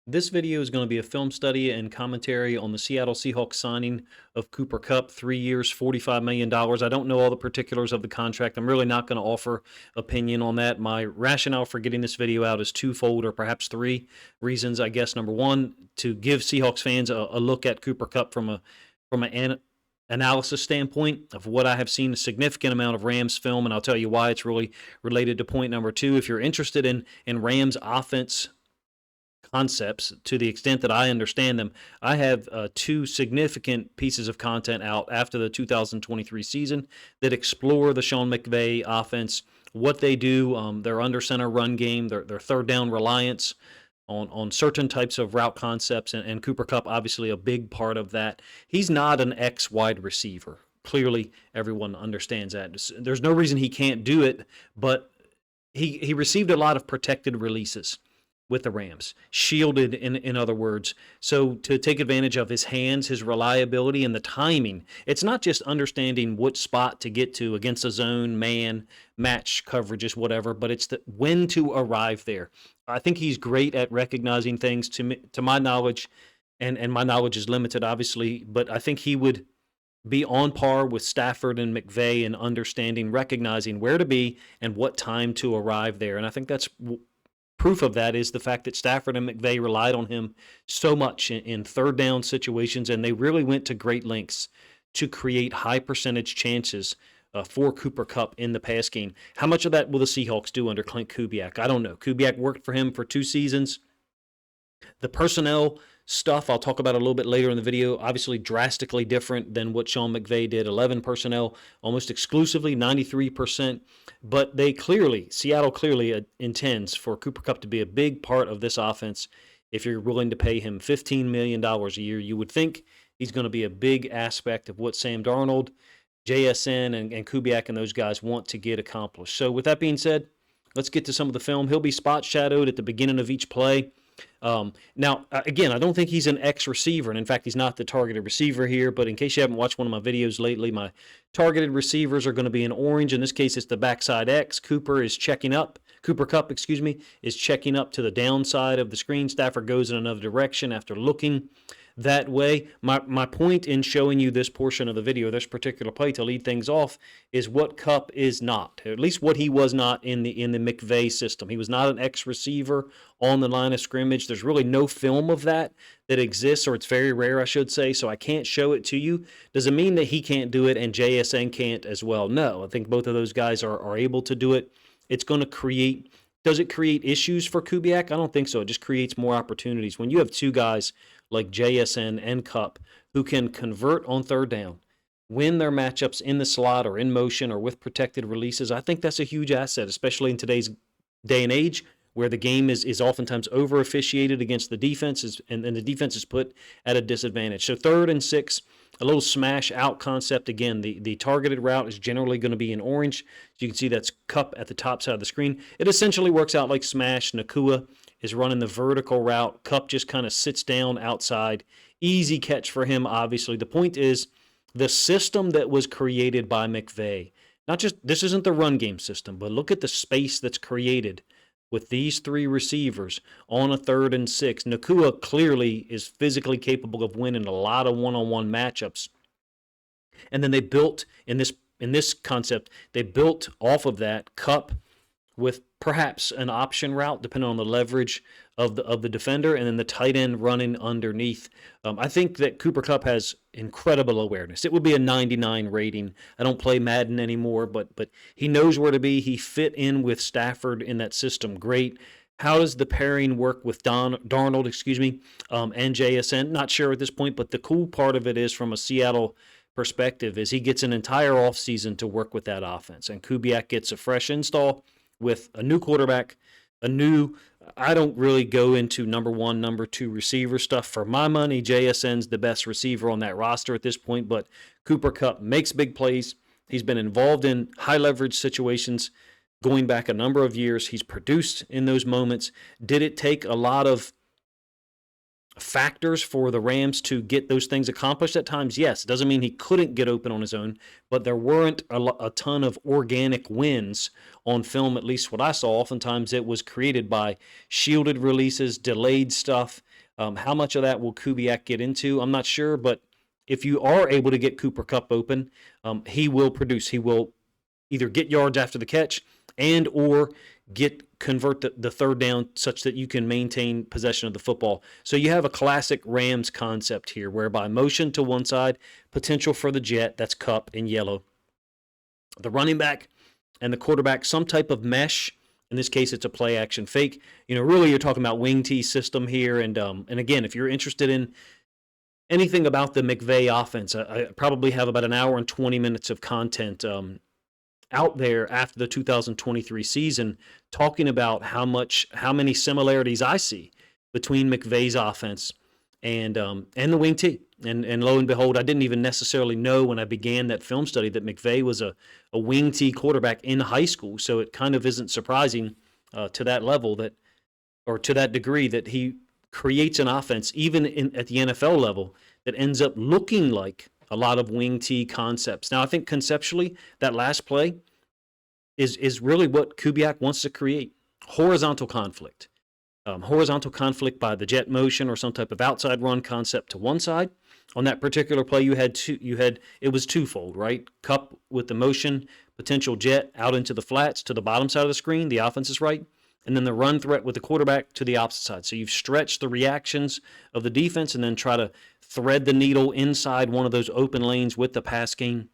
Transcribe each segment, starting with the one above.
This video is going to be a film study and commentary on the Seattle Seahawks signing of Cooper Kupp, 3 years, $45 million. I don't know all the particulars of the contract. I'm really not going to offer opinion on that. My rationale for getting this video out is twofold, or perhaps three reasons, I guess. Number one, to give Seahawks fans a look at Cooper Kupp from an analysis standpoint of what I have seen a significant amount of Rams film, and I'll tell you why it's really related to point number two. If you're interested in Rams offense concepts to the extent that I understand them, I have two significant pieces of content out after the 2023 season that explore the Sean McVay offense, what they do, their under center run game, their third down reliance on certain types of route concepts, and Cooper Kupp obviously a big part of that. He's not an X wide receiver. Clearly, everyone understands that. There's no reason he can't do it, but he received a lot of protected releases with the Rams, shielded in other words. So to take advantage of his hands, his reliability, and the timing, it's not just understanding what spot to get to against a zone, man, match coverages, whatever, but it's when to arrive there. I think he's great at recognizing things to my knowledge, and my knowledge is limited, obviously, but I think he would be on par with Stafford and McVay in understanding, recognizing where to be and what time to arrive there. And I think that's proof of that is the fact that Stafford and McVay relied on him so much in third down situations, and they really went to great lengths to create high percentage chances for Cooper Kupp in the pass game. How much of that will the Seahawks do under Clint Kubiak? I don't know. Kubiak worked for him for 2 seasons. The personnel stuff I'll talk about a little bit later in the video, obviously drastically different than what Sean McVay did. 11 personnel, almost exclusively, 93%. But Seattle clearly intends for Cooper Kupp to be a big part of this offense. If you're willing to pay him $15 million a year, you would think he's going to be a big aspect of what Sam Darnold, JSN, and Kubiak and those guys want to get accomplished. So with that being said, let's get to some of the film. He'll be spot shadowed at the beginning of each play. Now, again, I don't think he's an X receiver, and in fact, he's not the targeted receiver here, but in case you haven't watched one of my videos lately, my targeted receivers are going to be in orange. In this case, it's the backside X. Cooper Kupp, is checking up to the downside of the screen. Stafford goes in another direction after looking that way. My point in showing you this portion of the video, this particular play to lead things off, is what Kupp is not, or at least what he was not in the McVay system. He was not an X receiver on the line of scrimmage. There's really no film of that exists, or it's very rare, I should say, so I can't show it to you. Does it mean that he can't do it and JSN can't as well? No, I think both of those guys are able to do it. It's going to create Does it create issues for Kubiak? I don't think so. It just creates more opportunities. When you have two guys like JSN and Kupp who can convert on third down, win their matchups in the slot or in motion or with protected releases, I think that's a huge asset, especially in today's day and age where the game is oftentimes over officiated against the defenses, and the defense is put at a disadvantage. So 3rd and 6, a little smash out concept. Again, the targeted route is generally going to be in orange. So you can see that's Kupp at the top side of the screen. It essentially works out like smash. Nacua is running the vertical route. Kupp just kind of sits down outside. Easy catch for him, obviously. The point is the system that was created by McVay. This isn't the run game system, but look at the space that's created with these 3 receivers on a 3rd and 6. Nacua clearly is physically capable of winning a lot of one-on-one matchups. And then they built, in this concept, they built off of that Kupp with perhaps an option route, depending on the leverage of the defender, and then the tight end running underneath. I think that Cooper Kupp has incredible awareness. It would be a 99 rating. I don't play Madden anymore, but he knows where to be. He fit in with Stafford in that system great. How does the pairing work with Darnold, and JSN? Not sure at this point, but the cool part of it is, from a Seattle perspective, is he gets an entire offseason to work with that offense, and Kubiak gets a fresh install with a new quarterback, I don't really go into number 1, number 2 receiver stuff. For my money, JSN's the best receiver on that roster at this point, but Cooper Kupp makes big plays. He's been involved in high leverage situations going back a number of years. He's produced in those moments. Did it take a lot of factors for the Rams to get those things accomplished at times? Yes. It doesn't mean he couldn't get open on his own, but there weren't a ton of organic wins on film, at least what I saw. Oftentimes it was created by shielded releases, delayed stuff, How much of that will Kubiak get into? I'm not sure, but if you are able to get Cooper Kupp open, he will produce. He will either get yards after the catch and or convert the third down such that you can maintain possession of the football. So you have a classic Rams concept here, whereby motion to one side, potential for the jet, that's Kupp in yellow. The running back and the quarterback, some type of mesh. In this case, it's a play action fake. Really you're talking about wing T system here. And again, if you're interested in anything about the McVay offense, I probably have about an hour and 20 minutes of content out there after the 2023 season talking about how many similarities I see between McVay's offense and the wing T. And lo and behold, I didn't even necessarily know when I began that film study that McVay was a wing T quarterback in high school. So it kind of isn't surprising to that level or to that degree that he creates an offense, even at the NFL level, that ends up looking like a lot of wing T concepts. Now, I think conceptually, that last play is really what Kubiak wants to create: horizontal conflict. Horizontal conflict by the jet motion or some type of outside run concept to one side. On that particular play, it was twofold, right? Kupp with the motion, potential jet out into the flats to the bottom side of the screen, the offense is right, and then the run threat with the quarterback to the opposite side. So you've stretched the reactions of the defense and then try to thread the needle inside one of those open lanes with the pass game.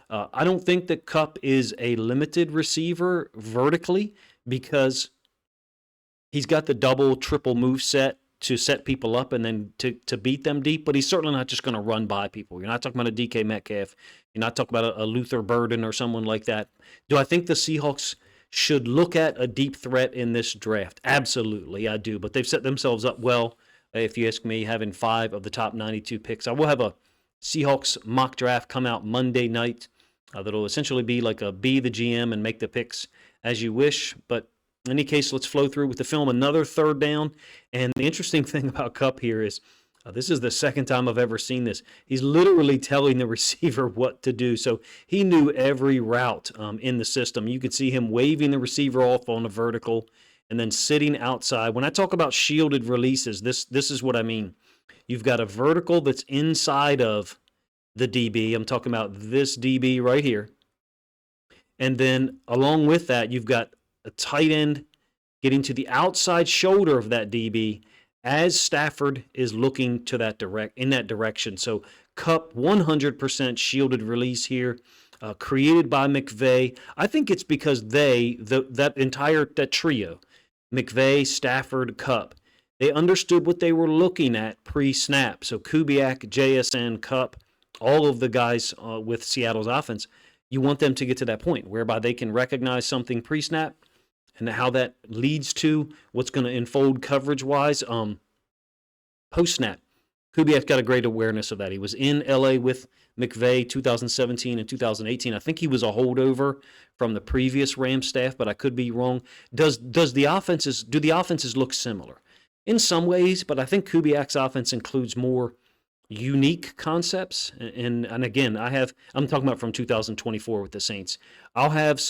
I don't think that Kupp is a limited receiver vertically because he's got the double, triple move set to set people up and then to beat them deep, but he's certainly not just going to run by people. You're not talking about a DK Metcalf. You're not talking about a Luther Burden or someone like that. Do I think the Seahawks should look at a deep threat in this draft? Absolutely, I do. But they've set themselves up well, if you ask me, having 5 of the top 92 picks. I will have a Seahawks mock draft come out Monday night that'll essentially be like a be the GM and make the picks as you wish. But in any case, let's flow through with the film. Another third down. And the interesting thing about Kupp here is this is the second time I've ever seen this. He's literally telling the receiver what to do. So he knew every route in the system. You could see him waving the receiver off on a vertical and then sitting outside. When I talk about shielded releases, this is what I mean. You've got a vertical that's inside of the DB. I'm talking about this DB right here. And then along with that, you've got a tight end getting to the outside shoulder of that DB as Stafford is looking to in that direction. So Kupp 100% shielded release here, created by McVay. I think it's because that trio, McVay, Stafford, Kupp, they understood what they were looking at pre-snap. So Kubiak, JSN, Kupp, all of the guys with Seattle's offense, you want them to get to that point whereby they can recognize something pre-snap and how that leads to what's going to unfold coverage-wise post-snap. Kubiak's got a great awareness of that. He was in L.A. with McVay 2017 and 2018. I think he was a holdover from the previous Rams staff, but I could be wrong. Do the offenses look similar? In some ways, but I think Kubiak's offense includes more unique concepts. And again, I'm talking about from 2024 with the Saints. I'll have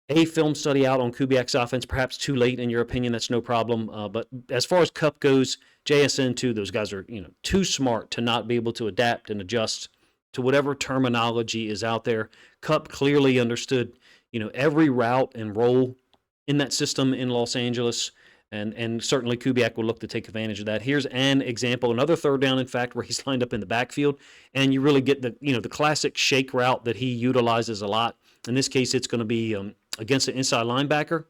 a film study out on Kubiak's offense, perhaps too late in your opinion, that's no problem. But as far as Kupp goes, JSN too, those guys are too smart to not be able to adapt and adjust to whatever terminology is out there. Kupp clearly understood every route and role in that system in Los Angeles. And certainly Kubiak will look to take advantage of that. Here's an example, another third down, in fact, where he's lined up in the backfield, and you really get the classic shake route that he utilizes a lot. In this case, it's going to be against an inside linebacker,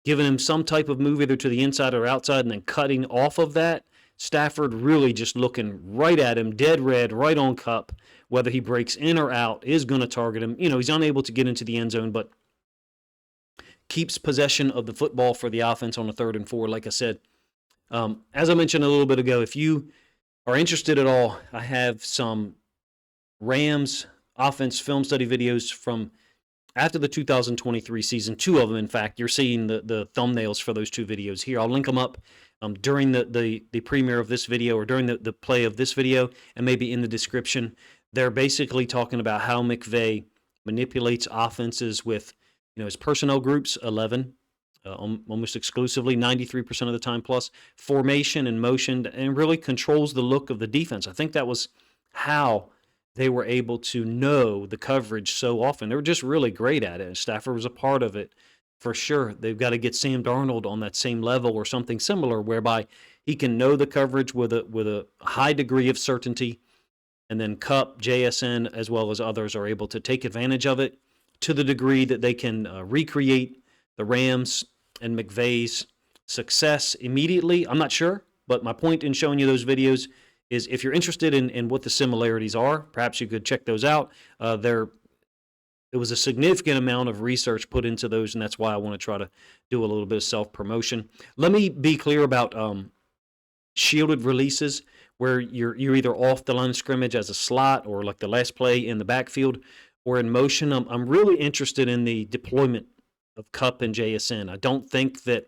giving him some type of move either to the inside or outside, and then cutting off of that. Stafford really just looking right at him, dead red, right on Kupp. Whether he breaks in or out is going to target him. He's unable to get into the end zone, but keeps possession of the football for the offense on the 3rd and 4, like I said. As I mentioned a little bit ago, if you are interested at all, I have some Rams offense film study videos from after the 2023 season, 2 of them, in fact. You're seeing the thumbnails for those 2 videos here. I'll link them up during the premiere of this video or during the play of this video and maybe in the description. They're basically talking about how McVay manipulates offenses with his personnel groups, 11, almost exclusively, 93% of the time plus, formation and motion, and really controls the look of the defense. I think that was how they were able to know the coverage so often. They were just really great at it, and Stafford was a part of it for sure. They've got to get Sam Darnold on that same level or something similar, whereby he can know the coverage with a high degree of certainty, and then Kupp, JSN, as well as others are able to take advantage of it to the degree that they can recreate the Rams and McVay's success immediately. I'm not sure, but my point in showing you those videos is if you're interested in what the similarities are, perhaps you could check those out. There was a significant amount of research put into those, and that's why I want to try to do a little bit of self-promotion. Let me be clear about shielded releases, where you're either off the line of scrimmage as a slot or like the last play in the backfield or in motion. I'm really interested in the deployment of Kupp and JSN. I don't think that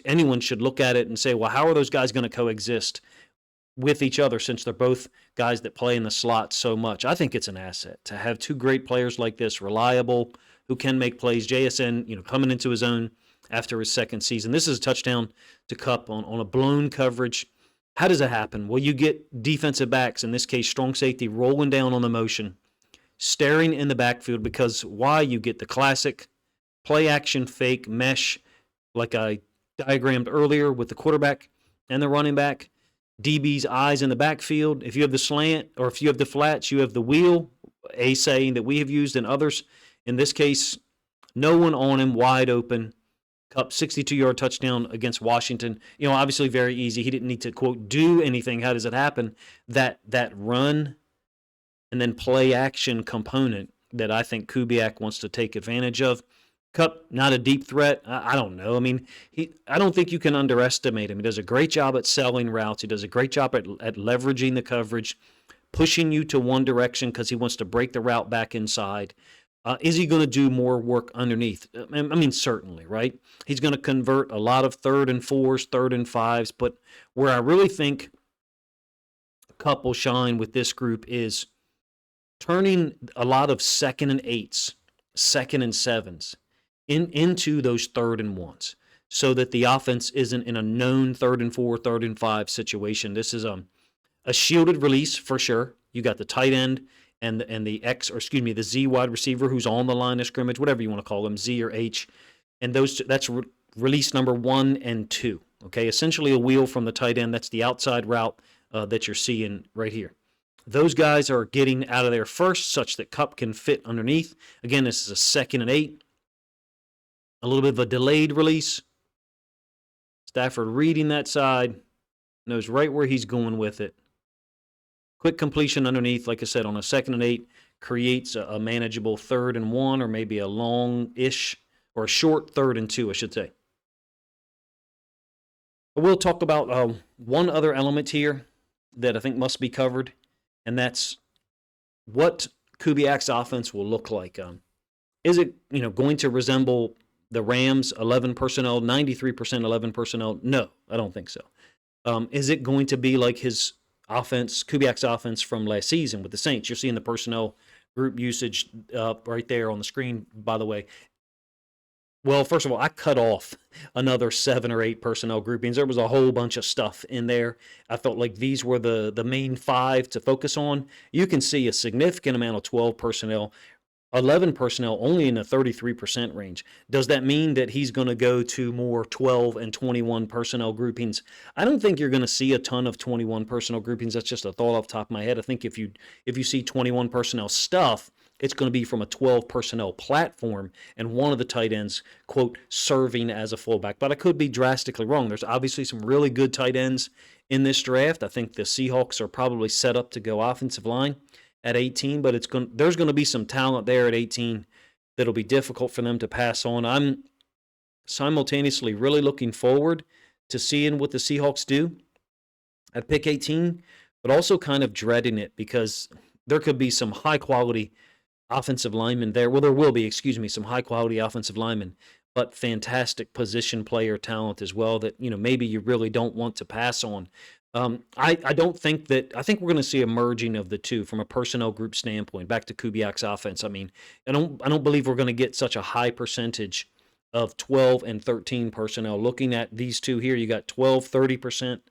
anyone should look at it and say, well, how are those guys going to coexist with each other since they're both guys that play in the slot so much? I think it's an asset to have two great players like this, reliable, who can make plays. JSN, coming into his own after his second season. This is a touchdown to Kupp on a blown coverage. How does it happen? Well, you get defensive backs, in this case strong safety, rolling down on the motion, staring in the backfield, because why? You get the classic play action fake mesh like I diagrammed earlier with the quarterback and the running back. DB's eyes in the backfield. If you have the slant or if you have the flats, you have the wheel, a saying that we have used and others. In this case, no one on him, wide open. Kupp, 62-yard touchdown against Washington. Obviously very easy. He didn't need to, quote, do anything. How does it happen? That run and then play action component that I think Kubiak wants to take advantage of. Kupp, not a deep threat. I don't know. I don't think you can underestimate him. He does a great job at selling routes. He does a great job at leveraging the coverage, pushing you to one direction because he wants to break the route back inside. Is he going to do more work underneath? Certainly, right? He's going to convert a lot of 3rd and 4s, 3rd and 5s, but where I really think Kupp will shine with this group is turning a lot of 2nd and 8s, 2nd and 7s into those 3rd and 1s, so that the offense isn't in a known 3rd and 4, 3rd and 5 situation. This is a shielded release for sure. You got the tight end and the Z wide receiver who's on the line of scrimmage, whatever you want to call them, Z or H, and that's release number 1 and 2. Okay, essentially a wheel from the tight end. That's the outside route that you're seeing right here. Those guys are getting out of there first, such that Kupp can fit underneath. Again, this is a 2nd and 8. A little bit of a delayed release. Stafford reading that side, knows right where he's going with it. Quick completion underneath, like I said, on a 2nd and 8, creates a manageable 3rd and 1, or maybe a long-ish, or a short 3rd and 2, I should say. We'll talk about one other element here that I think must be covered, and that's what Kubiak's offense will look like. Is it going to resemble the Rams 11 personnel, 93% 11 personnel? No, I don't think so. Is it going to be like his offense, Kubiak's offense from last season with the Saints? You're seeing the personnel group usage right there on the screen, by the way. Well, first of all, I cut off another 7 or 8 personnel groupings. There was a whole bunch of stuff in there. I felt like these were the main 5 to focus on. You can see a significant amount of 12 personnel, 11 personnel only in the 33% range. Does that mean that he's going to go to more 12 and 21 personnel groupings? I don't think you're going to see a ton of 21 personnel groupings. That's just a thought off the top of my head. I think if you see 21 personnel stuff, it's going to be from a 12 personnel platform and one of the tight ends, quote, serving as a fullback. But I could be drastically wrong. There's obviously some really good tight ends in this draft. I think the Seahawks are probably set up to go offensive line at 18, but there's going to be some talent there at 18 that'll be difficult for them to pass on. I'm simultaneously really looking forward to seeing what the Seahawks do at pick 18, but also kind of dreading it because there could be some high-quality offensive linemen there. Well, there will be, some high-quality offensive linemen, but fantastic position player talent as well that, maybe you really don't want to pass on. I think we're going to see a merging of the two from a personnel group standpoint. Back to Kubiak's offense. I don't believe we're going to get such a high percentage of 12 and 13 personnel. Looking at these two here, you got 12, 30%,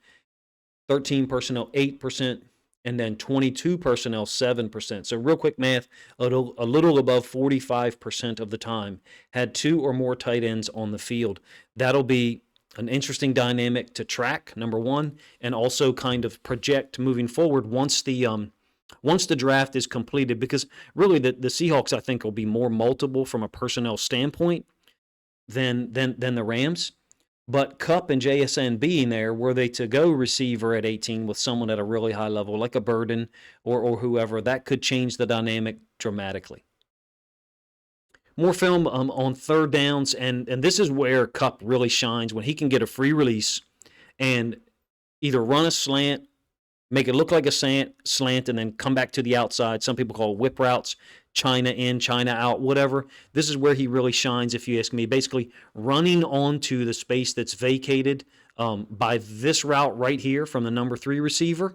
13 personnel, 8%, and then 22 personnel, 7%. So real quick math, a little above 45% of the time had two or more tight ends on the field. That'll be an interesting dynamic to track, number one, and also kind of project moving forward once the draft is completed, because really the Seahawks, I think, will be more multiple from a personnel standpoint than the Rams. But Kupp and JSN being there, were they to go receiver at 18 with someone at a really high level, like a Burden or whoever, that could change the dynamic dramatically. More film on third downs, and this is where Kupp really shines, when he can get a free release and either run a slant, make it look like a slant, and then come back to the outside. Some people call whip routes, China in, China out, whatever. This is where he really shines, if you ask me. Basically, running onto the space that's vacated by this route right here from the number 3 receiver.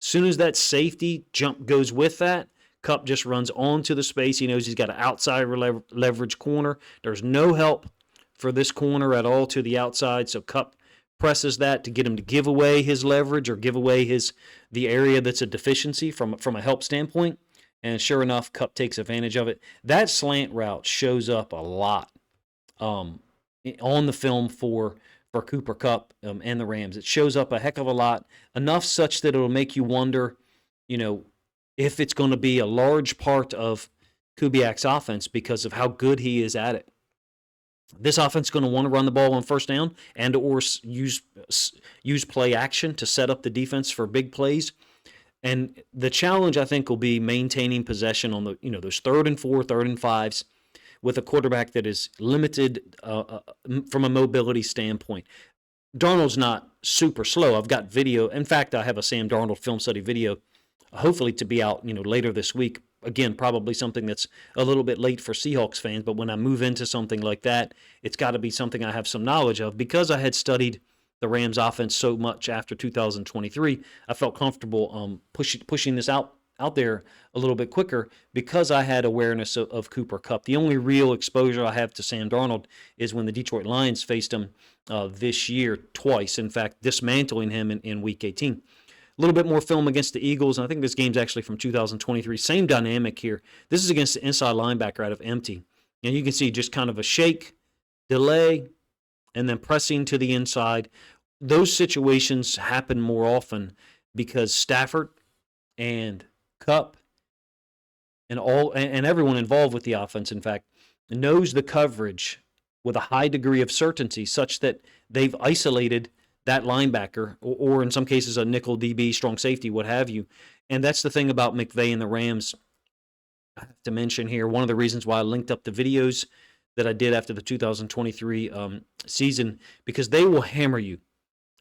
As soon as that safety jump goes with that, Kupp just runs onto the space. He knows he's got an outside leverage corner. There's no help for this corner at all to the outside, so Kupp presses that to get him to give away his leverage or give away the area that's a deficiency from a help standpoint. And sure enough, Kupp takes advantage of it. That slant route shows up a lot on the film for Cooper Kupp and the Rams. It shows up a heck of a lot, enough such that it'll make you wonder, if it's going to be a large part of Kubiak's offense because of how good he is at it. This offense is going to want to run the ball on first down and or use play action to set up the defense for big plays. And the challenge, I think, will be maintaining possession on the those 3rd and 4, 3rd and 5s with a quarterback that is limited from a mobility standpoint. Darnold's not super slow. I've got video. In fact, I have a Sam Darnold film study video, hopefully to be out later this week. Again, probably something that's a little bit late for Seahawks fans, but when I move into something like that, it's got to be something I have some knowledge of. Because I had studied the Rams offense so much after 2023, I felt comfortable pushing this out there a little bit quicker because I had awareness of Cooper Kupp. The only real exposure I have to Sam Darnold is when the Detroit Lions faced him this year twice, in fact, dismantling him in Week 18. A little bit more film against the Eagles, and I think this game's actually from 2023. Same dynamic here. This is against the inside linebacker out of empty. And you can see just kind of a shake, delay, and then pressing to the inside. Those situations happen more often because Stafford and Kupp and everyone involved with the offense, in fact, knows the coverage with a high degree of certainty such that they've isolated that linebacker, or in some cases a nickel DB, strong safety, what have you. And that's the thing about McVay and the Rams. I have to mention here, one of the reasons why I linked up the videos that I did after the 2023 season, because they will hammer you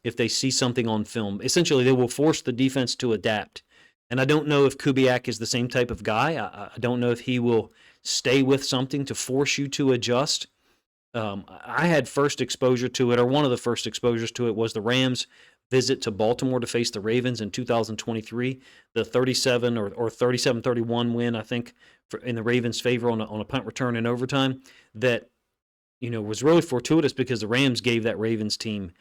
if they see something on film. Essentially, they will force the defense to adapt. And I don't know if Kubiak is the same type of guy. I don't know if he will stay with something to force you to adjust. I had first exposure to it, or one of the first exposures to it, was the Rams' visit to Baltimore to face the Ravens in 2023, the 37 or 37-31 win, I think, in the Ravens' favor on a punt return in overtime. That was really fortuitous because the Rams gave that Ravens team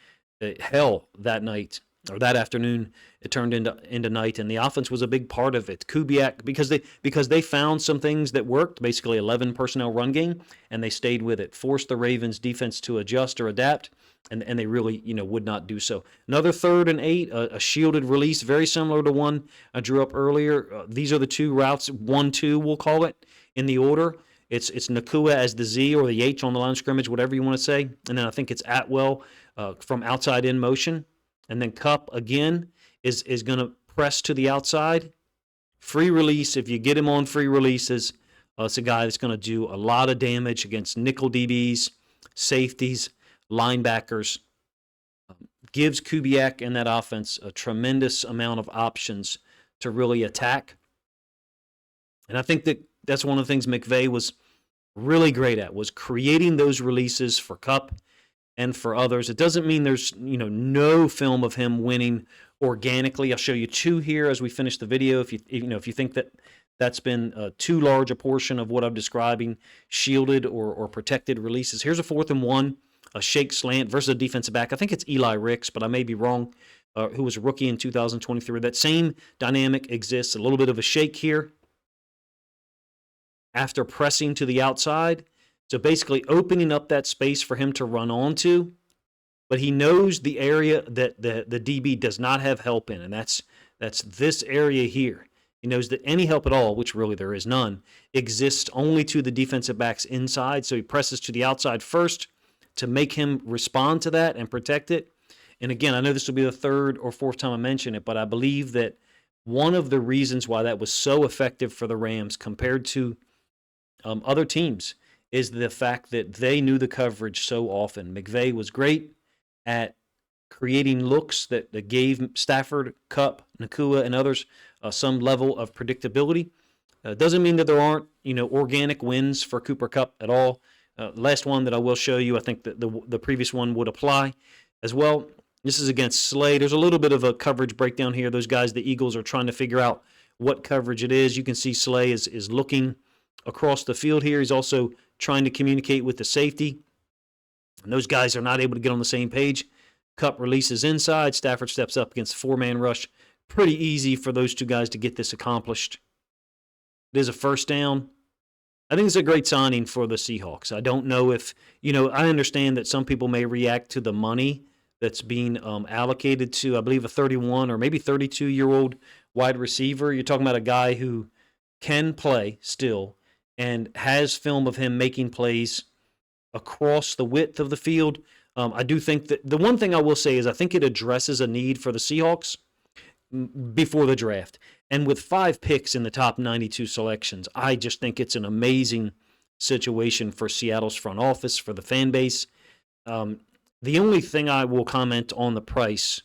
hell that night. Or that afternoon, it turned into night, and the offense was a big part of it. Kubiak, because they found some things that worked, basically 11 personnel run game, and they stayed with it, forced the Ravens defense to adjust or adapt, and they really would not do so. Another 3rd and 8, a shielded release, very similar to one I drew up earlier. These are the two routes, 1-2 we'll call it in the order. It's Nakua as the Z or the H on the line of scrimmage, whatever you want to say, and then I think it's Atwell from outside in motion. And then Kupp, again, is going to press to the outside. Free release, if you get him on free releases, it's a guy that's going to do a lot of damage against nickel DBs, safeties, linebackers. Gives Kubiak and that offense a tremendous amount of options to really attack. And I think that's one of the things McVay was really great at, was creating those releases for Kupp and for others. It doesn't mean there's no film of him winning organically. I'll show you two here as we finish the video. If you think that That's been too large a portion of what I'm describing, shielded or protected releases. Here's a 4th and 1, a shake slant versus a defensive back. I think it's Eli Ricks, but I may be wrong, who was a rookie in 2023. That same dynamic exists. A little bit of a shake here after pressing to the outside. So basically opening up that space for him to run onto. But he knows the area that the DB does not have help in, and that's this area here. He knows that any help at all, which really there is none, exists only to the defensive back's inside. So he presses to the outside first to make him respond to that and protect it. And again, I know this will be the 3rd or 4th time I mention it, but I believe that one of the reasons why that was so effective for the Rams compared to other teams is the fact that they knew the coverage so often. McVay was great at creating looks that gave Stafford, Kupp, Nakua, and others some level of predictability. Doesn't mean that there aren't, organic wins for Cooper Kupp at all. Last one that I will show you, I think that the previous one would apply as well. This is against Slay. There's a little bit of a coverage breakdown here. Those guys, the Eagles, are trying to figure out what coverage it is. You can see Slay is looking across the field here. He's also trying to communicate with the safety. And those guys are not able to get on the same page. Kupp releases inside. Stafford steps up against a 4-man rush. Pretty easy for those two guys to get this accomplished. It is a 1st down. I think it's a great signing for the Seahawks. I don't know if, I understand that some people may react to the money that's being allocated to, I believe, a 31 or maybe 32-year-old wide receiver. You're talking about a guy who can play still and has film of him making plays across the width of the field. I do think that the one thing I will say is I think it addresses a need for the Seahawks before the draft. And with 5 picks in the top 92 selections, I just think it's an amazing situation for Seattle's front office, for the fan base. The only thing I will comment on the price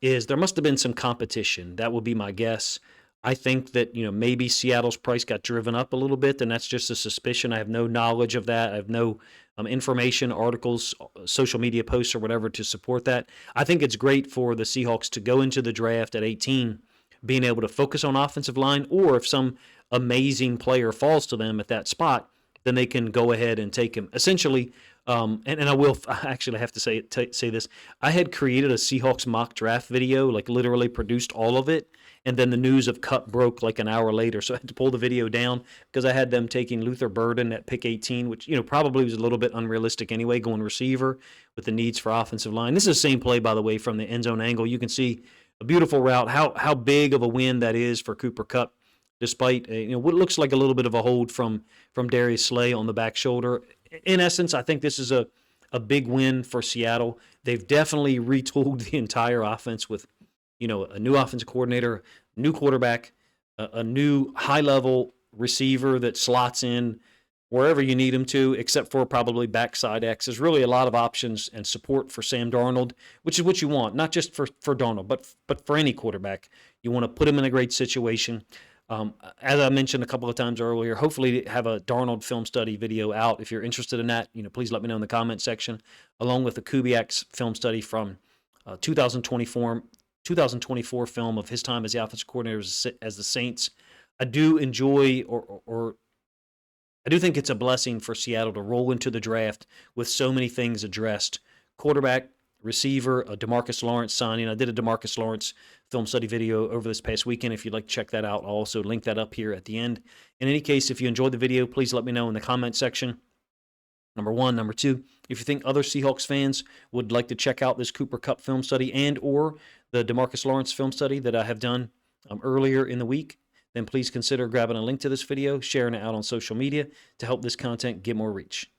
is there must have been some competition. That would be my guess. I think that, maybe Seattle's price got driven up a little bit, and that's just a suspicion. I have no knowledge of that. I have no information, articles, social media posts, or whatever to support that. I think it's great for the Seahawks to go into the draft at 18 being able to focus on offensive line, or if some amazing player falls to them at that spot, then they can go ahead and take him. Essentially, and I actually have to say this. I had created a Seahawks mock draft video, like literally produced all of it, and then the news of Kupp broke like an hour later, so I had to pull the video down because I had them taking Luther Burden at pick 18, which probably was a little bit unrealistic anyway, going receiver with the needs for offensive line. This is the same play, by the way, from the end zone angle. You can see a beautiful route. How big of a win that is for Cooper Kupp, despite what looks like a little bit of a hold from Darius Slay on the back shoulder. In essence, I think this is a big win for Seattle. They've definitely retooled the entire offense with a new offensive coordinator, new quarterback, a new high-level receiver that slots in wherever you need him to, except for probably backside X. There's really a lot of options and support for Sam Darnold, which is what you want, not just for Darnold, but for any quarterback. You want to put him in a great situation. As I mentioned a couple of times earlier, hopefully have a Darnold film study video out. If you're interested in that, please let me know in the comment section, along with the Kubiak's film study from 2024 film of his time as the offensive coordinator as the Saints. I do enjoy, or I do think it's a blessing for Seattle to roll into the draft with so many things addressed. Quarterback, receiver, a DeMarcus Lawrence signing. I did a DeMarcus Lawrence film study video over this past weekend. If you'd like to check that out, I'll also link that up here at the end. In any case, if you enjoyed the video, please let me know in the comment section. Number one. Number two, if you think other Seahawks fans would like to check out this Cooper Kupp film study and or the DeMarcus Lawrence film study that I have done earlier in the week, then please consider grabbing a link to this video, sharing it out on social media to help this content get more reach.